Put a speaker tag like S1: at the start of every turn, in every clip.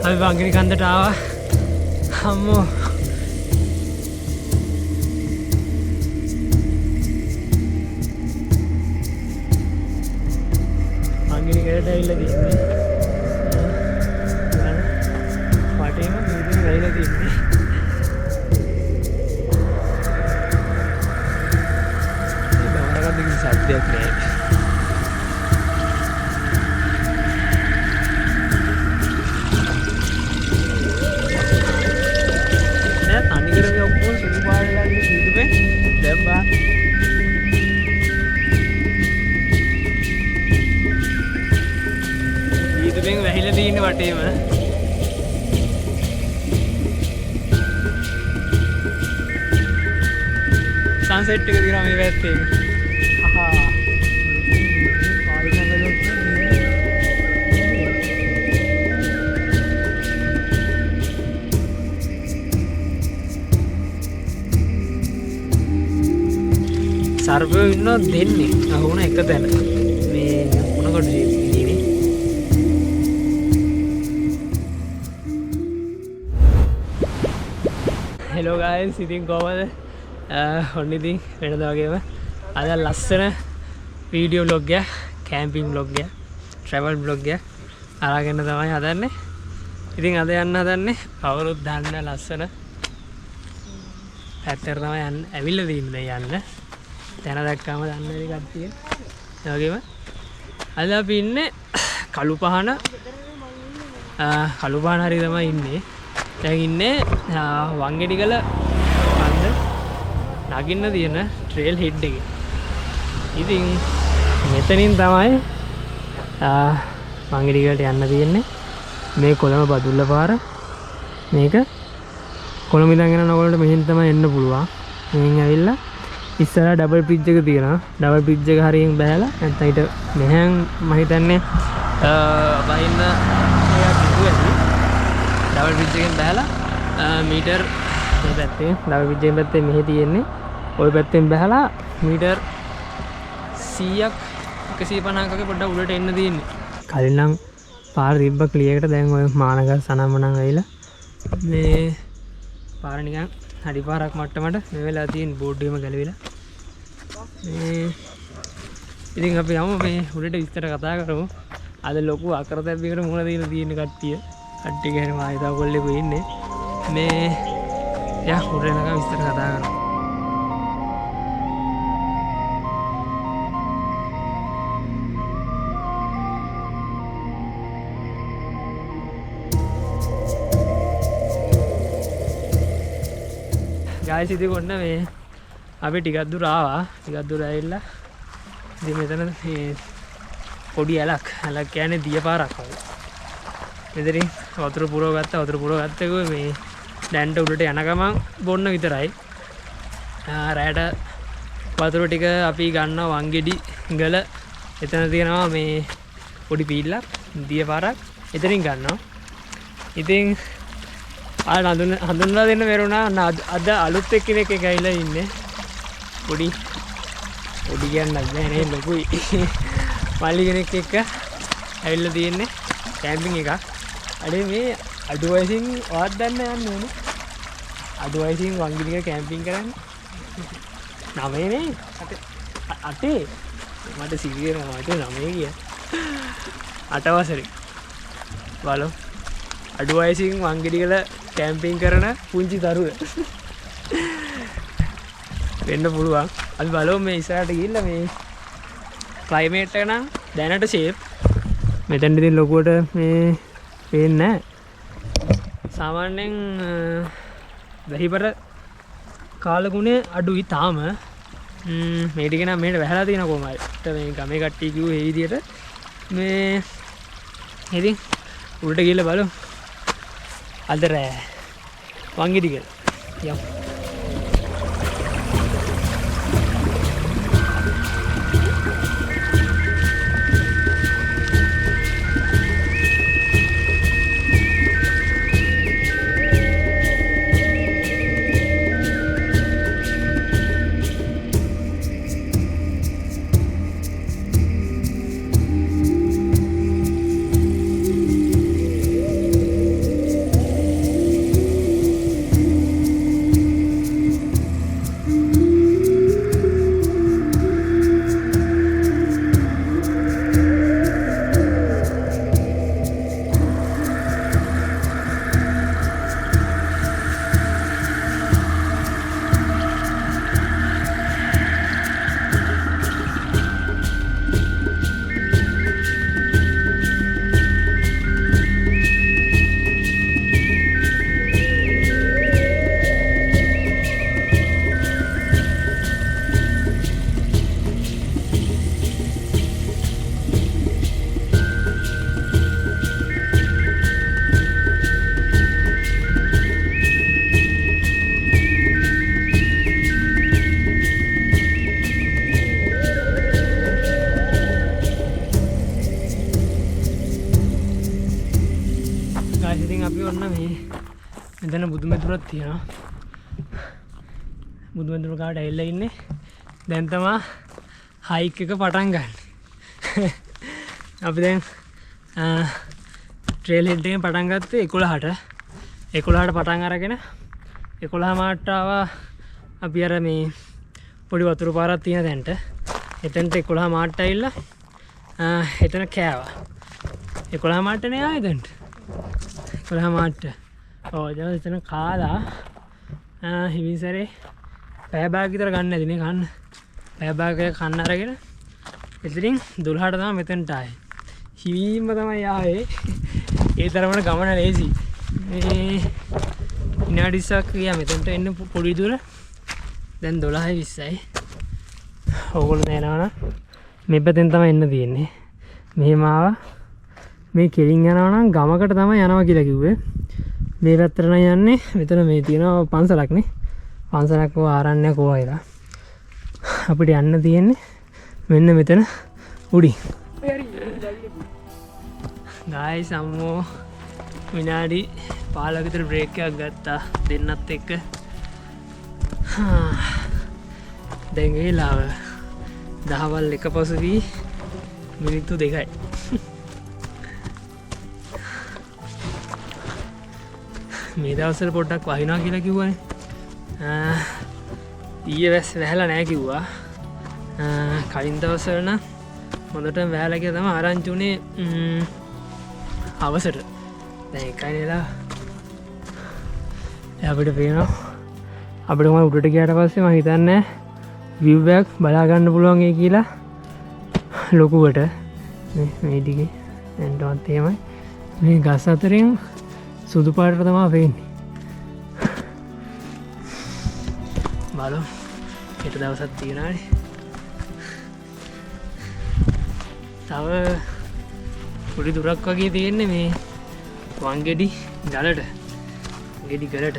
S1: අපි වංගිනි කන්දට ආවා. අම්මෝ වංගිනි කඩට ඇවිල්ලා තියෙන්නේ. වටේම මුදුනේ වැහිලා තියෙන්නේ. සද්දයක් නෑ. නෑ තනි කරේ ඔක්කොම සුදු පාටලා ඉන්න සීදුවේ දැන් බලන්න. සීදුවෙන් වැහිලා තියෙන වටේම. සන්සෙට් එක දිහා මේ පැත්තේ. සර්පය ඉන්නවා දෙන්නේ අහුණ එක තැන මේ මොනකොට ඉන්නේ. හෙලෝ ගයිස් ඉතින් කොහමද ඔන්න ඉතින් වෙනද වගේම අද ලස්සන වීඩියෝ බ්ලොග් එක කැම්පින් බ්ලොග් එක ට්‍රැවල් බ්ලොග් එක අරගෙන තමයි හදන්නේ. ඉතින් අද යන්න හදන්නේ කවුරුත් දන්න ලස්සන පැත්තට තමයි ඇවිල්ලා තියෙන්නේ යන්න. තැන දැක්කම දන්න ඉතින් කට්ටිය. ඒ වගේම අද අපි ඉන්නේ කළුපහන හරි තමයි ඉන්නේ. දැන් ඉන්නේ වංගෙඩිගල කන්ද නගින්න තියෙන ට්‍රේල් හෙඩ් එකේ. ඉතින් මෙතනින් තමයි වංගෙඩිගලට යන්න තියෙන්නේ. මේ කොළඹ බදුල්ල පාර. මේක කොළඹ ඉඳන් යන නගරවලට මෙහෙන් තමයි එන්න පුළුවන්. මෙහෙන් ඇවිල්ලා ඉස්සරහ ඩබල් බ්‍රිජ් එක තියෙනවා. ඩබල් බ්‍රිජ් එක හරියෙන් බහැලා නැත්නම් ඊට මෙහෙන් මම හිතන්නේ වහින්න එකක් ඉතුරුයි. ඩබල් බ්‍රිජ් එකෙන් බහැලා මීටර් මේ පැත්තේ ඩබල් බ්‍රිජ් එකෙන් පැත්තේ මෙහෙ තියෙන්නේ. ওই පැත්තෙන් බහැලා මීටර් 100ක් 150ක වගේ පොඩ්ඩක් උඩට එන්න තියෙන්නේ. කලින් නම් පාර තිබ්බ ක්ලියර් එකට දැන් ඔය මානග සනම්මනම් ඇවිල්ලා මේ පාර නිකන් හරි පාරක් මට්ටමට මේ වෙලාව තියෙන බෝඩ් එකම ගැලවිලා. මේ ඉතින් අපි යමු මේ උඩට විස්තර කතා කරමු. අද ලොකු අකරතැබ්බයකට මුහුණ දීලා තියෙන කට්ටිය ගැන මා හිතා කොල්ලෙකු ඉන්නේ. මේ යා උඩට යනකම් විස්තර කතා කරමු. ගායිස් ඉතින් ඔන්න මේ අපි ටිකක් දුර ආවා. ටිකක් දුර ඇවිල්ලා ඉතින් මෙතන මේ පොඩි ඇලක් කියන්නේ දිය පාරක් වගේ. මෙතනින් වතුර පුරව ගත්තා මේ දැන්ට උඩට යන ගමන් බොන්න විතරයි. රැයට වතුර ටික අපි ගන්නවා වංගෙඩි ගල. එතන තියෙනවා මේ පොඩි පීල්ලක් දිය පාරක්. එතනින් ගන්නවා. ඉතින් හඳුන්වලා දෙන්න බැරුණා. අද අලුත් එක්කෙනෙක් ඇවිල්ලා ඉන්නේ. පොඩි කියන්නත් බෑ නේ ලොකුයි. මල්ලි කෙනෙක් එක්ක ඇවිල්ලා තියෙන්නේ කැම්පින් එකක්. අඩේ මේ අඩු වයසින් වාත් දන්න යන්න ඕනේ. අඩු වයසින් වංගිනික කැම්පින් කරන්නේ. 9 නේ 8 මට සිගිරනවා මට 9 කිය. 8 වසරේ. බලමු. අඩු වයසින් වංගෙඩිගල කැම්පින් කරන පුංචි දරුව වෙන්න පුළුවන්. අපි බලමු මේ ඉස්සරහට ගිහිල්ලා මේ ක්ලයිමේට් එක නම් දැනට ෂේප්. මෙතෙන් ඉතින් ලොකුවට මේ පේන්නේ නැහැ. සාමාන්‍යයෙන් වැහිපර කාලගුණේ අඩුයි තාම. මේ ටික නම් මෙහෙට වැහලා තියෙන කොහමයි. මේ ගමේ කට්ටිය කිව්වේ මේ විදියට. මේ ඉතින් උඩට ගිහලා බලමු. අද රෑ වංගෙඩිගල යමු. අපි ඔන්න මේ මෙතන බුදුමෙදුරක් තියෙනවා. බුදුමෙදුර කාට ඇවිල්ලා ඉන්නේ. දැන් තමයි හයික් එක පටන් ගන්න. අපි දැන් ට්‍රේල් හෙඩ් එකෙන් පටන් ගත්තේ 11ට. 11ට පටන් අරගෙන 11 මාට ආවා අපි අර මේ පොඩි වතුර පාරක් තියෙන තැනට. එතනට 11 මාට ඇවිල්ලා එතන කෑවා. 11 මාට නේ ආයේ එතනට. 11 මාට. ඔව් ඊට එතන කාලා හිමිසරේ පැය භාග විතර ගන්න නැති නේ කන්න. පැය භාගයක් කන්න අරගෙන එතනින් 12ට තමයි මෙතනට ආයේ. හිවීම තමයි ආවේ. ඒ තරමට ගමන ලේසි. මේ විනාඩි 20ක් ගියා මෙතනට එන්න පොඩි දුර. දැන් 12:20යි. ඕගොල්ලෝ දැනනවා මේ පැත්තෙන් තමයි එන්න තියෙන්නේ. මෙහෙම ආවා. මේ කෙලින් යනවා නම් ගමකට තමයි යනවා කියලා කිව්වේ. මේ පැත්තට නම් යන්නේ. මෙතන මේ තියෙනවා පන්සලක් නේ. පන්සලක් හෝ ආරණ්‍යයක් හෝ වයිලා. අපිට යන්න තියෙන්නේ මෙන්න මෙතන උඩින්. ගායිස් අම්මෝ විනාඩි 15 විතර බ්‍රේක් එකක් ගත්තා දෙන්නත් එක්ක. දැන් වෙලාව 10:00 පසුවී මිනිත්තු 2යි. මේ දවස්වල පොඩ්ඩක් වහිනවා කියලා කිව්වනේ. ඊයේ වැස්ස වැහලා නැහැ කිව්වා. කලින් දවස්වල නම් හොඳටම වැහලා කියලා තමයි ආරංචි උනේ අවසර. දැන් එකයි නේලා. අපිට පේනවා අපිට මම උඩට ගියාට පස්සේ මම හිතන්නේ view එකක් බලා ගන්න පුළුවන් ඒ කියලා ලොකුවට මේ ටිකේ එන්නවත් එහෙමයි. මේ ගස් අතරින් සුදු පාටට තමයි පේන්නේ. බලමු හෙට දවසක් තියෙනවානේ. තව පොඩි දුරක් වගේ තියෙන්නේ මේ වංගෙඩි ගලට. ගෙඩි ගලට.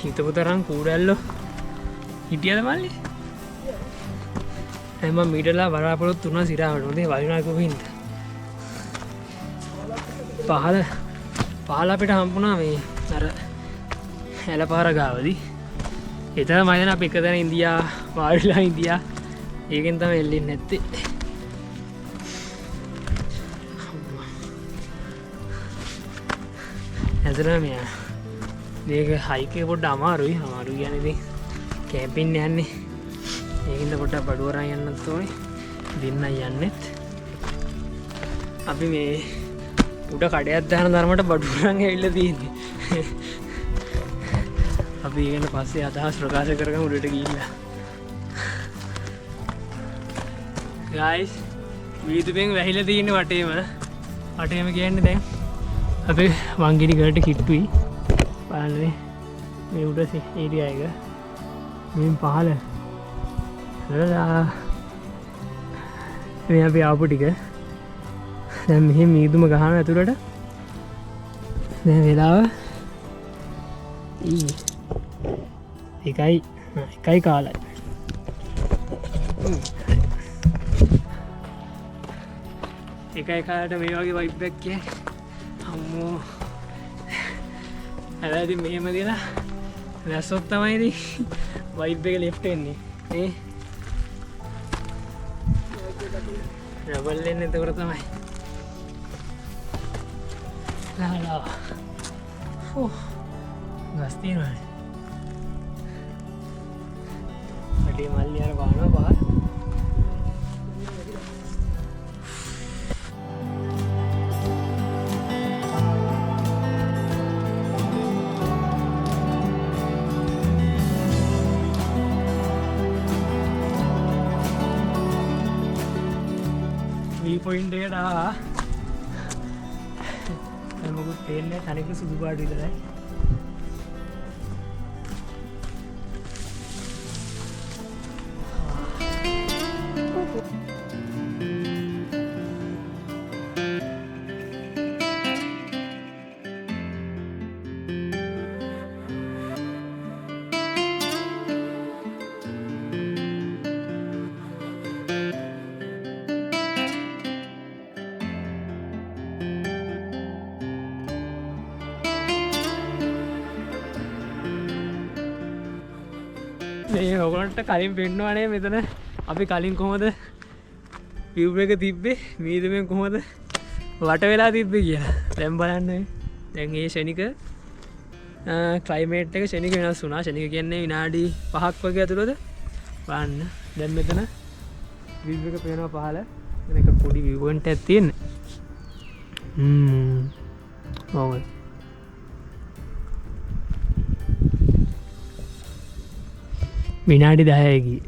S1: හිතපු තරම් කූඩැල්ලෝ හිටියද මල්ලි? දැන් මම මීටරලා බලාපොරොත්තු වුණා සිරාවට. හොඳේ වලිනා කොහෙන්ද? පහල අපිට හම්බුණා මේ අර ඇලපාර ගාවදී. එතන මම දැන් අපි එක තැන ඉන්දියා වාඩිලා ඉන්දියා. ඒකෙන් තමයි එල්ලෙන්නේ නැත්තේ. ඇදලා මේක හයික් එක පොඩ්ඩ අමාරුයි. අමාරු කියන්නේ ඉතින් කැම්පින් යන්නේ. ඒකින්ද පොඩ්ඩක් බඩුව අරන් යන්නත් ඕනේ. දෙන්නයි යන්නෙත්. අපි මේ උඩ කඩයක් දාන තරමට බඩුව අරන් ඇවිල්ලා තියෙන්නේ. අපි ඒකෙන් පස්සේ අදහස් ප්‍රකාශ කරගමු උඩට ගිහිල්ලා. ගයිස් වීදුපෙන් වැහිලා තියෙන වටේම කියන්නේ දැන් අපේ වංගිරි ගලට කිට්ටුයි. බලන්න මේ උඩ ඒරියා එක මෙන් පහළ මේ අපි ආපු ටික දැන් මෙහෙම මීදුම ගහන ඇතුළට දැන් වෙලාව එකයි කාලයි. එකයි කාලට මේ වගේ වයිබ් එකක් කියන්නේ අම්මෝ. හැබැයි ඉතින් මෙහෙම දිලා වැස්සොත් තමයි ඉතින් වයිබ් එක ලෙෆ්ට් එන්නේ නේ. රබල් එන්නේ එතකොට තමයි. ලාලා. ගස් තියෙනවානේ. අඩේ මල්ලි අර වහනවා පහල. පොයින්ට් එකට ආවා. දැන් මොකුත් පේන්නේ නැහැ. තනිකර සුදු පාට විතරයි. මේ ඔයගොල්ලන්ට කලින් පෙන්නවනේ මෙතන අපි කලින් කොහොමද view එක තිබ්බේ මීදුමෙන් කොහොමද වට වෙලා තිබ්බේ කියලා. දැන් බලන්න දැන් මේ ශනික ක්ලයිමේට් එක ශනික වෙනස් වුණා. ශනික කියන්නේ විනාඩි 5ක් වගේ ඇතුළත බලන්න. දැන් මෙතන view එක පේනවා පහළ. මේක පොඩි view point එකක් තියෙන්නේ. ඔව්. විනාඩි 10 ගියේ.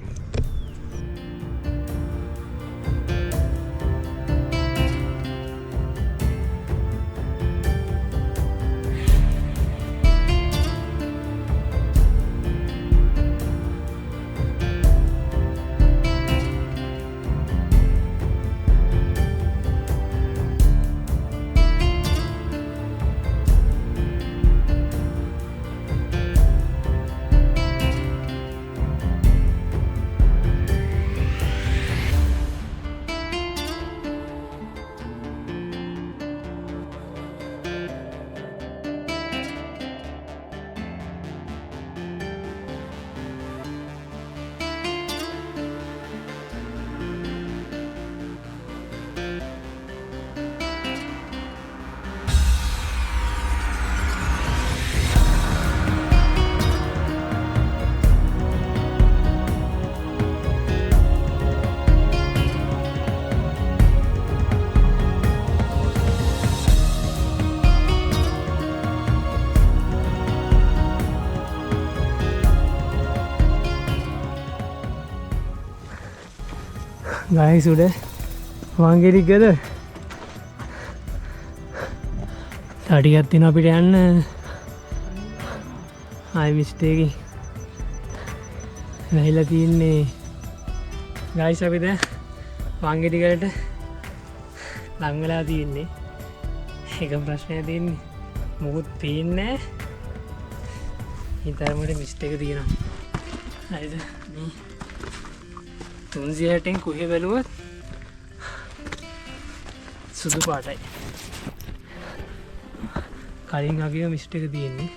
S1: ගායිස් උඩ වංගෙඩි ගද තටියක් තියෙන අපිට යන්න ආයි මිස්ටේකි වැහිලා තියන්නේ. ගායිස් අපි දැන් වංගෙඩි ගලට ලං වෙලා තියන්නේ. එක ප්‍රශ්නයක් තියෙන්නේ මොකුත් පේන්නේ නැහැ. ඊතරමට මිස්ටේක තියෙනවා. හරිද? මේ 360න් කොහෙ බැලුවත් සුදු පාටයි. කලින් වගේ මිස්ටේක තියෙන්නේ.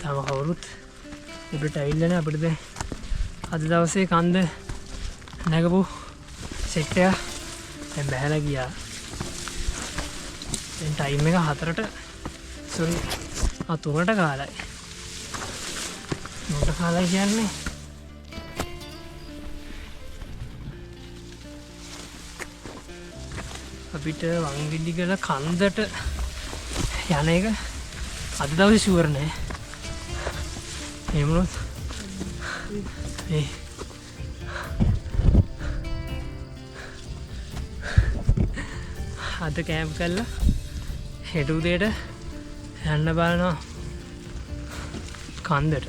S1: තම කවුරුත් උඩට ඇවිල්ලා නැහැ. අපිට දැන් අද දවසේ කන්ද නැගපු සෙට් එක දැන් බහැලා ගියා. දැන් ටයිම් එක 4ට සෝරි 3ට කාලයි. 3ට කාලයි කියන්නේ අපිට වංගෙඩිගල කන්දට යන එක අද දවසේ ෂුවර් නෑ. එහෙම වුණොත් අද කැම්ප් කරලා හෙට උදේට යන්න බලනවා කන්දට.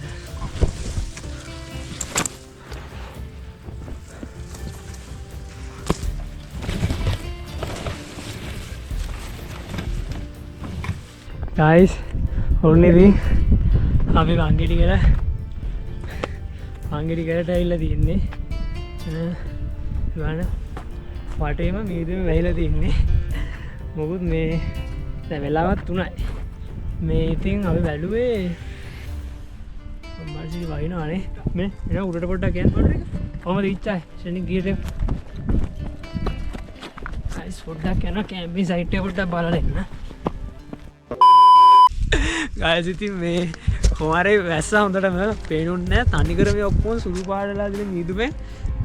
S1: ගයිස් ඔන්න ඉතින් අපි වංගෙඩිගලට ඇවිල්ලා තියන්නේ. බලන්න වටේම මීදුම වැහිලා තියන්නේ. මොකුත් මේ දැන් වෙලාවත් 3යි. මේ ඉතින් අපි බැලුවේ අම්මාසිරි වහිනවානේ. මේ එන උඩට පොඩ්ඩක් යන්න. කොහමද ඉච්චයි ෂෙනික් ගියට ගයිස් පොඩ්ඩක් යන කැම්පින් සයිට් එක පොඩ්ඩක් බලලා එන්න. ගයිස් ඉතින් මේ කොමාරේ වැස්ස හොඳටම පේනුන්නේ නැහැ. තනිකර මේ ඔක්කොම සුළු පාටලා දින මීදුමෙන්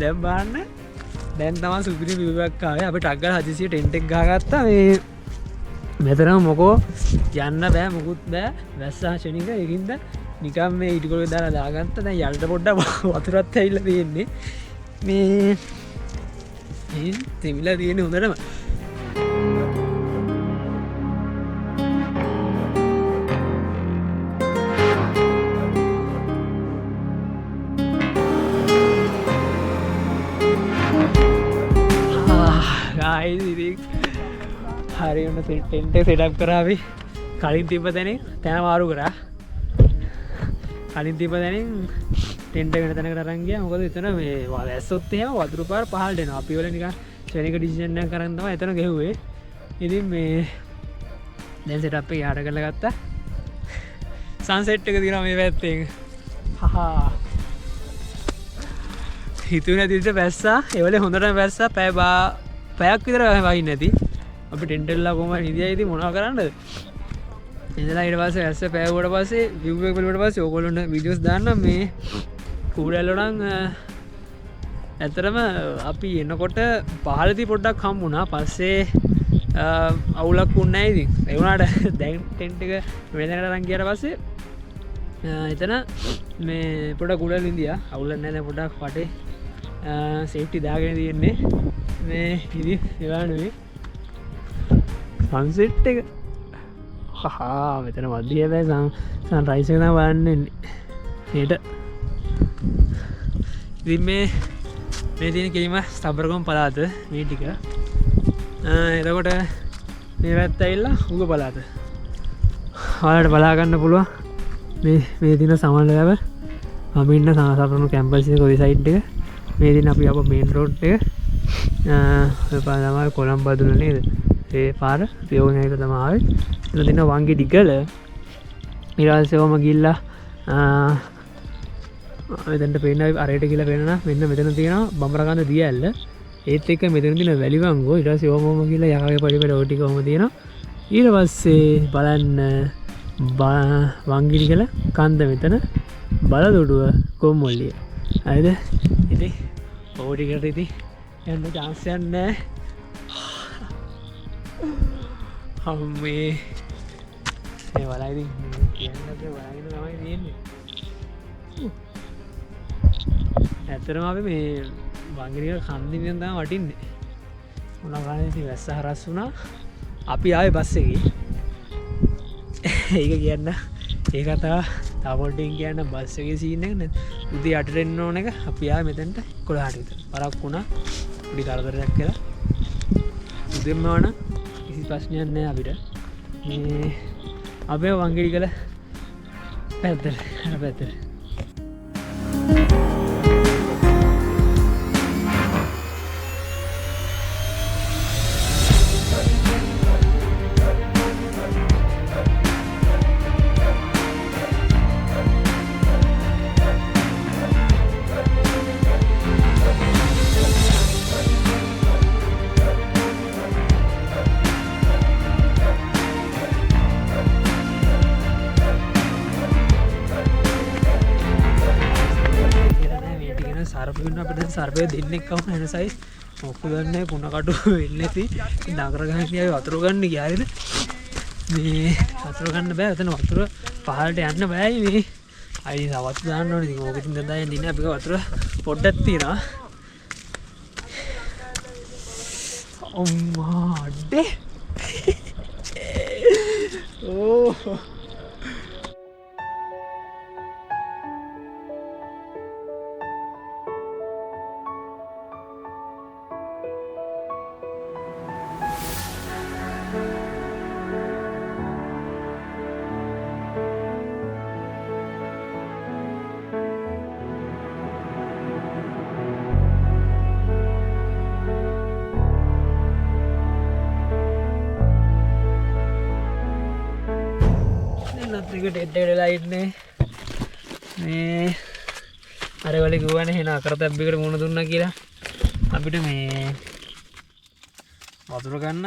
S1: දැන් බලන්න දැන් තමයි සුපිරි view එකක් ආවේ. අපි ටක් ගාලා හදිසියෙ ටෙන්ට් එක ගහගත්තා. මේ මෙතනම මොකෝ යන්න බෑ මොකුත් බෑ වැස්ස ශනික. ඒකින්ද නිකන් මේ ඉටිකොලේ දාලා දාගත්තා. දැන් යල්ට පොඩ්ඩක් වතුරත් ඇවිල්ලා තියෙන්නේ. මේ තෙමිලා තියෙන්නේ හොඳටම. හරි ඔන්න ටෙන්ට් එක සෙටප් කරා අපි. කලින් තිබ්බ තැනින් තැන මාරු කරා. කලින් තිබ්බ තැනින් ටෙන්ට් එක වෙන තැනකට අරන් ගියා. මොකද එතන මේ වැස්සොත් එහෙම වතුර පාර පහළට එනවා. අපි වල නිකන් ශනික ඩිසිෂන් එකක් කරන් තමයි එතන ගෙහුවේ. ඉතින් මේ දැන් සෙටප් එක යාට කරලා ගත්තා. සන්සෙට් එක තියෙනවා මේ පැත්තෙන්. හහා. හිතුවේ නැති විදිහට වැස්සා. ඒ වෙලේ හොඳටම වැස්සා. පැයක් විතර වහින්නේ නැති. අපි ටෙන්ට් එකලා කොහමද ඉඳියා ඉතින් මොනවා කරන්නද? ඉඳලා ඊට පස්සේ වැස්ස පෑවුවට පස්සේ view එක බලුවට පස්සේ ඕගොල්ලොන්ට වීඩියෝස් දාන්නම් මේ කූඩැල්ල නම් ඇතරම අපි එන්නකොට පහලදී පොඩ්ඩක් හම්බුණා. පස්සේ අවුලක් වුණේ නැහැ ඉතින්. ඒ වුණාට දැන් ටෙන්ට් එක වෙනදකට අරන් ගියාට පස්සේ එතන මේ පොඩක් උඩ ඉඳියා. අවුලක් නැහැ දැන් පොඩක් වටේ සේෆ්ටි දාගෙන තියෙන්නේ. මේ ඉතින් ඒවා නෙවෙයි. සන්සෙට් එක. හහා මෙතන මැදියේ බෑ සන්රයිස් එක තමයි බලන්න එන්නේ. ඊට ඉතින් මේ තියෙන කෙලිම ස්තබරගම පළාත මේ ටික. එතකොට මේ පැත්ත ඇවිල්ලා උග පළාත. ඔයාලට බලා ගන්න පුළුවන් මේ දින සමහර ලැබ මම ඉන්න සාසපරණු කැම්පස් එකේ කොයි සයිඩ් එක. මේ දින අපි ආපහු මේන් රෝඩ් එක ඔය පාර තමයි කොළඹ බදුල නේද? ඒ පාර පියෝගෙන එක තමයි ආවේ. එතන දින වංගේ ඩිගල ඊට පස්සේ ඔම ගිහිල්ලා මෙතනට පේන අරයට කියලා පේනවා. මෙන්න මෙතන තියෙනවා බඹරකන්ද දිය ඇල්ල. ඒත් එක්ක මෙතන තියෙන වැලිවංගෝ. ඊට පස්සේ ඕමම කියලා යකාගේ පරිපෙට ඔය ටික ඔම තියෙනවා. ඊට පස්සේ බලන්න වංගිරි කියලා කන්ද මෙතන බලදොඩුව කොම්මොල්ලිය. හරිද? ඉතින් ඔය ටිකට ඉතින් යන්න chance එකක් නැහැ. අම්මේ ඒ වලයි ඉතින් කියන්නත් වලගෙන තමයි තියෙන්නේ. ඇත්තරම අපි මේ වංගිරිය කන්දින් ඉඳන් තමයි වටින්නේ. මොනවා කරන්නේ ඉතින් වැස්ස හරස් වුණා. අපි ආවේ බස් එකේ. ඒක කියන්න ඒ කතාව තව පොඩ්ඩකින් කියන්න බස් එකේ සීන් එක නේද? උදේ 8ට එන්න ඕන එක අපි ආවේ මෙතනට 11ට විතර. පරක් වුණා. පොඩි කරදරයක් කියලා. උදේම වණ කිසි ප්‍රශ්නයක් නැහැ අපිට. මේ අපේ වංගිරි කළ පැත්තට අර පැත්තට සර්පය දෙන්නෙක් කවම වෙන සයිස් මොකද දන්නේ කුණ කටු වෙන්නේ නැති නගර ගහන්න ගියාවේ වතුර ගන්න ගියාරිද මේ වතුර ගන්න බෑ එතන වතුර පහළට යන්න බෑයි මේ අයි සවස් දාන්න ඕනේ ඉතින් ඕකෙන් දැන් දිනේ අපි වතුර පොඩ්ඩක් තියනවා අම්මා අඩේ ඕ ටෙඩ්ඩලා ඉන්නේ මේ අර වල ගුවනේ එන අකරතැබ්බයකට මුණ දුන්නා කියලා අපිට මේ වතුර ගන්න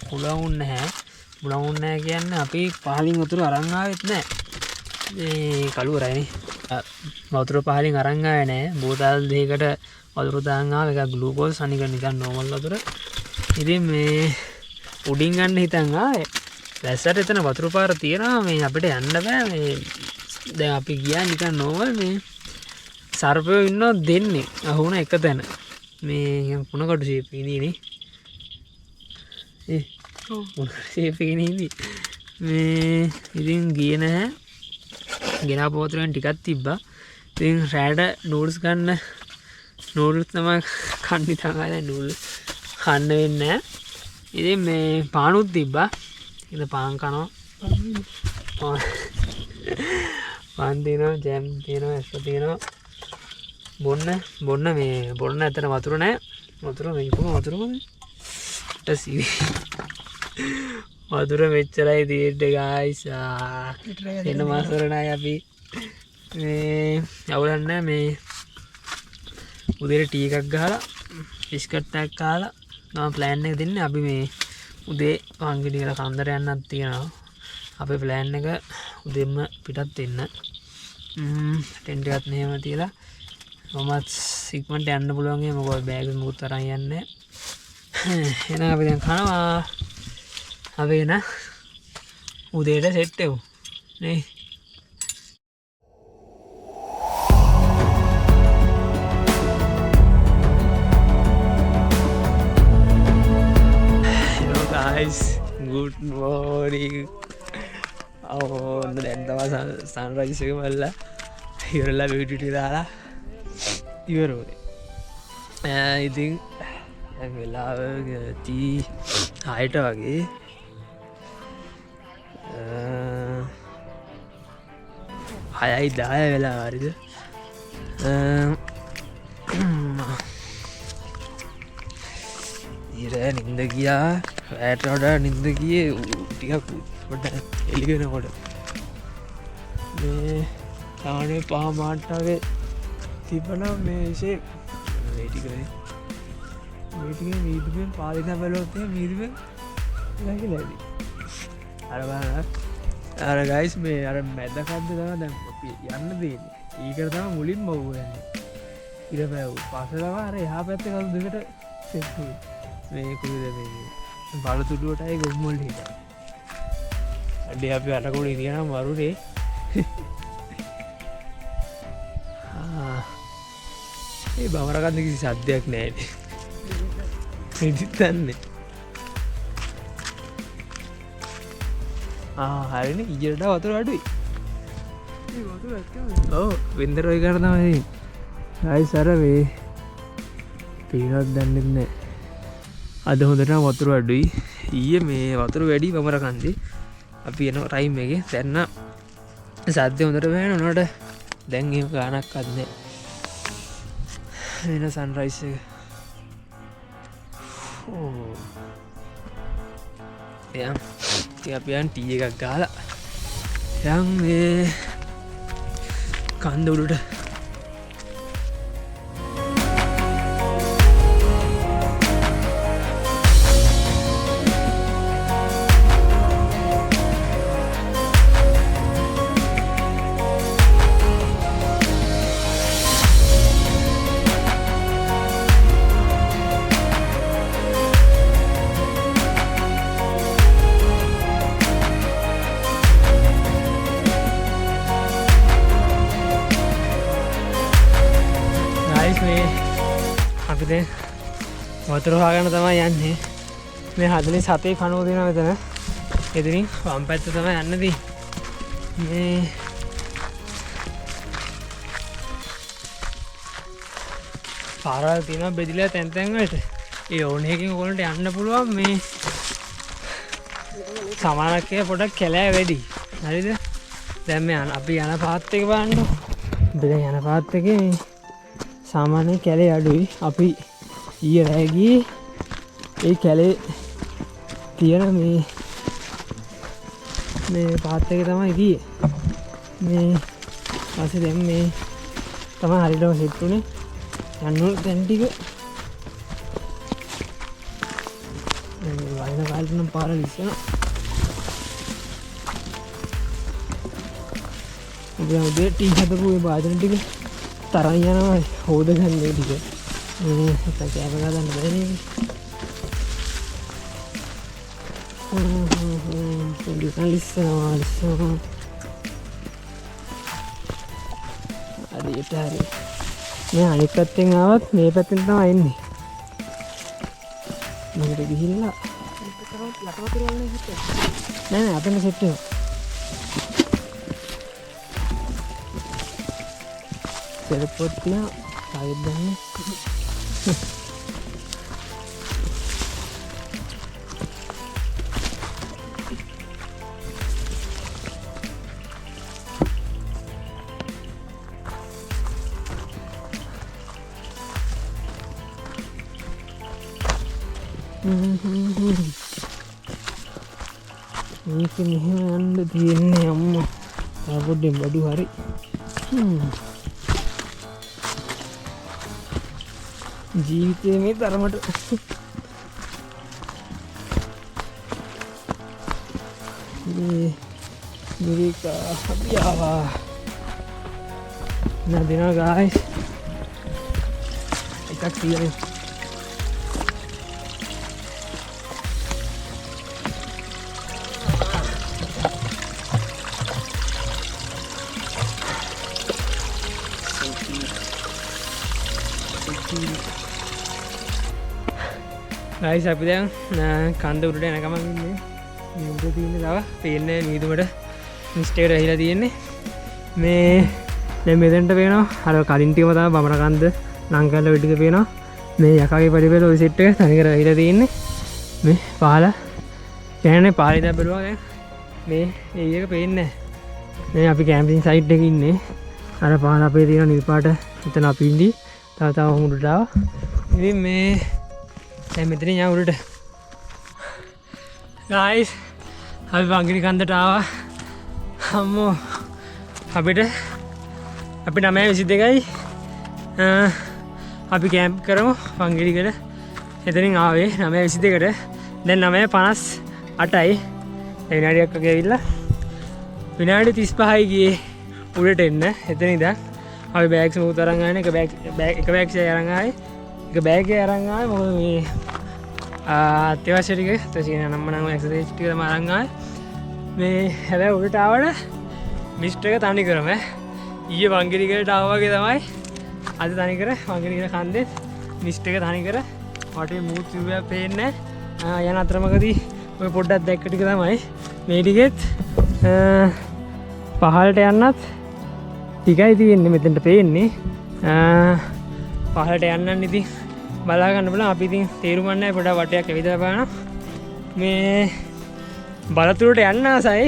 S1: පුළුවන් නැහැ. පුළුවන් නැහැ කියන්නේ අපි පහලින් වතුර අරන් ආවෙත් නැහැ. මේ කළුවරයිනේ. වතුර පහලින් අරන් ආවේ නැහැ. බෝතල් දෙකකට වතුර දාන් ආව එකක් ග්ලූකෝස් අනික නිකන් නෝමල් වතුර. ඉතින් මේ උඩින් ගන්න හිතන් ආවේ. වැස්සට එතන වතුර පාර තියෙනවා මේ අපිට යන්න බෑ මේ දැන් අපි ගියා නිකන් නෝමල් මේ සර්පයෝ ඉන්නවා දෙන්නේ අහුණ එක තැන මේ කුණ කටු ෂේප් ඉන්නේ නේ කුණ ෂේප් ඉන්නේ මේ ඉතින් ගියේ නැහැ ගෙනාපු වතුරෙන් ටිකක් තිබ්බා ඉතින් රැඩ නූඩ්ස් ගන්න නූඩ්ස් තමයි කන්නේ තමයි නූඩ්ස් කන්න වෙන්නේ නැහැ ඉතින් මේ පානුත් තිබ්බා ඉත පාන් කනවා පාන් තියෙනවා ජැම් තියෙනවා ඇස්ප තියෙනවා බොන්න මේ බොන්න ඇතන වතුර නෑ වතුර මේකම වතුරම වතුර මෙච්චරයි තියෙන්නේ ගායිස්. එන්න මාසරණයි අපි මේ අවුලන්නේ මේ උදේට ටී එකක් ගහලා බිස්කට් එකක් කාලා මම ප්ලෑන් එක දෙන්නේ. අපි මේ උදේ වංගිඩි කියලා කන්දර යන්නත් තියෙනවා. අපේ ප්ලෑන් එක උදේම පිටත් වෙන්න. ටෙන්ට් එකත් මෙහෙම තියලා මමත් ඉක්මනට යන්න පුළුවන්. මොකද බෑග් එක මුකුත් අරන් යන්නේ. එහෙනම් අපි දැන් කනවා. අපි එන උදේට සෙට් වෙමු නේ. Hello guys, good morning. දැන් තමයි සන්රයිස් එක බලලා ඉවරලා වීඩියෝ දාලා ඉවර වුණේ. ඉතින් දැන් වෙලාව 6ට වගේ. හයයි 10 වෙලා හරිද? ඉර නින්ද ගියා. රැට වඩා නින්ද ගියේ ටිකක් පොඩ්ඩක් එළිගෙනකොට. මේ තානේ පහමාට්ටගේ තිබුණා මේ ෂේප් මේ ටිකනේ. මේ ටිකේ වීදුරුවෙන් පාලින බැලුවොත් එහෙනම් වීදුරුවෙන් ලැගිලාද? අර බලන්න. අර ගයිස් මේ අර මැද කද්ද තමයි දැන් අපි යන්න දෙන්නේ. ඊකට තමයි මුලින්ම වුනේ. ඉර බෑව. පස්සේ තමයි අර එහා පැත්තේ කවුද දෙකට සෙට් වුනේ. මේ කුරුද මේ බලතුඩුවටයි ගොම්මොල් හිටා. අඩේ අපි අටකොඩ ඉතියනම් වරුනේ. ඒ බවරකන්ද කිසි සද්දයක් නෑනේ. හිතන්නේ. හරිනේ ඉජරට වතුර අඩුයි. ඔව් වින්දර ඔය කරන තමයි. ගයිස් අර මේ පීනක් දන්නෙත් නෑ. අද හොඳටම වතුර අඩුයි. ඊයේ මේ වතුර වැඩි බමරකන්දේ. අපි එන ටයිම් එකේ දැන් සද්ද හොඳට වැහෙනවනට දැන් එහෙම ගානක් අද්නේ. වෙන සන්රයිස් එක. අපි යන් ටී එකක් ගාලා යන් මේ කන්ද උඩට. අපි දැන් වතුර හොයාගෙන තමයි යන්නේ. මේ 47 කණුව දෙනවා මෙතන. එතනින් වම් පැත්ත තමයි යන්න තියෙන්නේ. මේ පාරවල් තියෙනවා බෙදිලා තැන් තැන් වලට. ඒ ඕන එකකින් ඔයගොල්ලන්ට යන්න පුළුවන්. මේ සමානකේ පොඩක් කැලෑ වැඩි. හරිද? දැන් මේ අපි යන පාත් එක බලන්න. දැන් යන පාත් එකේ සාමාන්‍ය කැලේ අඩුයි. අපි ඊයේ රෑ ගියේ ඒ කැලේ තියෙන මේ පාත් එක තමයි ගියේ. මේ ඊපස්සේ දැන් මේ තමයි හරියටම සෙට් උනේ. යන්න ඕන දැන් ටික. දැන් වයින් කාලේ නම් පාර විශ්සන. උදේ ටී හදපු ඒ වාදන ටික තරන් යනවා හොද ගන්න ටික. මේ කැප ගන්න බැරි. ලිස්සනවා. හරියට හරි. මේ අනිත් පැත්තෙන් ආවත් මේ පැත්තෙන් තමයි එන්නේ. මේකට ගිහිල්ලා නෑ අපෙන් සෙට් වෙනවා. සෙල්පොත් තියා ආයෙත් දැන්නේ. මේක මෙහෙම යන්න තියෙන්නේ අම්මා. තව පොඩ්ඩෙන් බඩු හරි. ජීවිතේ මේ තරමට මිරිකා අපි ආවා. නදිනා ගායිස් එකක් තියෙනවා. ගායිස් අපි දැන් කන්ද උඩට යන ගමන් ඉන්නේ. මේ උඩ තියෙන්නේ තව පේන්නේ නීදුමට මිස්ට් එකට ඇහිලා තියෙන්නේ. මේ දැන් මෙතෙන්ට පේනවා අර කලින් ටිකම තමයි බමන කන්ද නම් කරලා වෙඩික පේනවා. මේ යකාගේ පරිපෙල ඔය සෙට් එක තනිකර ඇහිලා තියෙන්නේ. මේ පහල කියන්නේ පාරේ දැන් බලුවා දැන් මේ එක පේන්නේ නැහැ. මේ අපි කැම්පින් සයිට් එකේ ඉන්නේ. අර පහල අපේ තියෙන නිල් පාට එතන අපි ඉඳි තව උඩට ආවා. ඉතින් මේ දැන් මෙතන යන උඩට ගායිස් අපි වංගිරි කන්දට ආවා. අම්මෝ අපිට 9:22යි අපි කැම්ප් කරමු වංගිරිකට. එතනින් ආවේ 9:22කට. දැන් 9:58යි. විනාඩියක් වගේ ඇවිල්ලා විනාඩි 35යි ගියේ උඩට එන්න. එතන ඉඳන් අපි බෑග්ස් මොකද අරන් ආන්නේ? එක බෑග් එකයි අරන් ආවේ. එක බෑග් එකයි අරන් ආවේ. මොකද මේ අත්‍යවශ්‍ය ටික තසින නම්ම නම් එක්සර්සයිස් ටික තමයි අරන් ආවේ. මේ හැබැයි උඩට ආවට මිස්ට් එක තනි කරම ඊයේ වංගිරිකට ආවා වගේ තමයි අද තනි කර වංගිරික කන්දේ මිස්ට් එක තනි කර වටේ මූත් විවයක් පේන්නේ නැහැ. යන අතරමකදී ඔය පොඩ්ඩක් දැක්ක ටික තමයි මේ ටිකෙත් පහළට යන්නත් ටිකයි තියෙන්නේ මෙතෙන්ට පේන්නේ. පහළට යන්න ඉතින් බලා ගන්න බලන්න. අපි ඉතින් තේරුම් ගන්න පොඩක් වටයක් ඇවිදලා බලනවා. මේ බලතුරට යන්න ආසයි.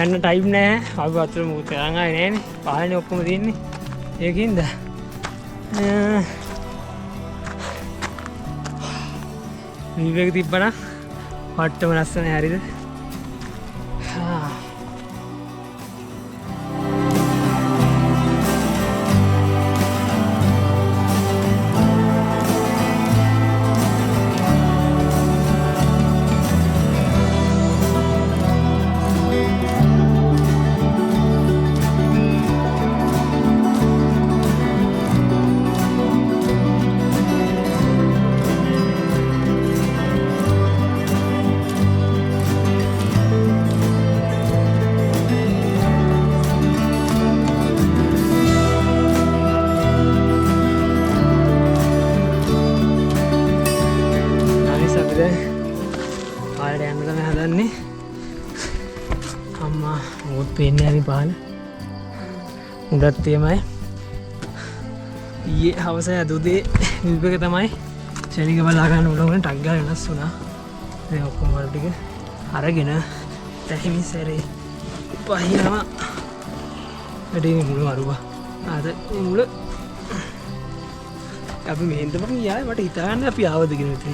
S1: යන්න ටයිම් නැහැ. අපි වතුර මොකද කරන් ආවේ නැහනේ. පහළනේ ඔක්කොම තියෙන්නේ. ඒකින්ද විවේක තිබ්බනම් වට්ටම ලස්සනයි. හරිද? පාලට යන්න තමයි හදන්නේ. අම්මා මොකද පේන්නේ නැමි පාල. උඩත් තේමයි. ඊයේ හවස අද උදේ නිල්ප එක තමයි ශනික බලා ගන්න උඩගෙන ටක් ගාලා වෙනස් වුණා. මේ ඔක්කොම වල ටික අරගෙන තැහිමි සැරේ පහිනවා. වැඩේ මුල වරුවා. අද මුල අපි මෙහෙන් තමයි ගියාේ. මට හිතා ගන්න අපි ආවද කියන එක.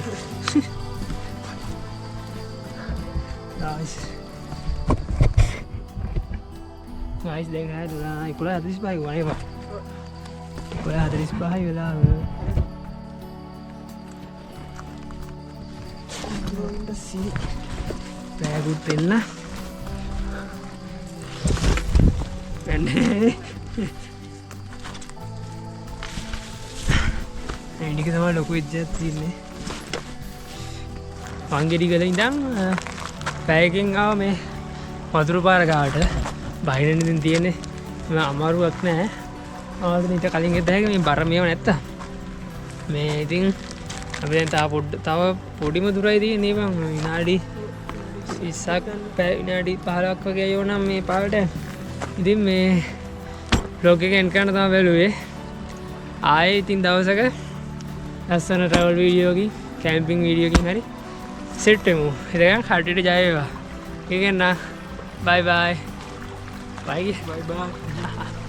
S1: guys දැන් හැදුනා 11:45 වගේ වනේ. 11:45 වෙලාව. බෑගුත් දෙන්න. එන්නේ. එනික තමයි ලොකු ඉච්ඡාවක් තියෙන්නේ. වංගෙඩි ගල ඉඳන් පැයකින් ආව මේ වතුර පාර ගාවට. බහින්න ඉතින් තියෙන්නේ අමාරුවක් නෑ. ආවද ඊට කලින් ගෙද්ද හැක මේ බර මේව නැත්තා. මේ ඉතින් අපි දැන් තව පොඩිම දුරයි තියෙන්නේ බං. විනාඩි 20ක් විනාඩි 15ක් වගේ යෝ නම් මේ පාරට. ඉතින් මේ vlog එක එන්ඩ් කරන්න තමයි බැලුවේ. ආයේ ඉතින් දවසක ලස්සන travel video එකකින් camping video එකකින් හරි සෙට් වෙමු. ඉතින් කට්ටියට ජය වේවා. ඒකෙන් නා bye bye. Bye bye.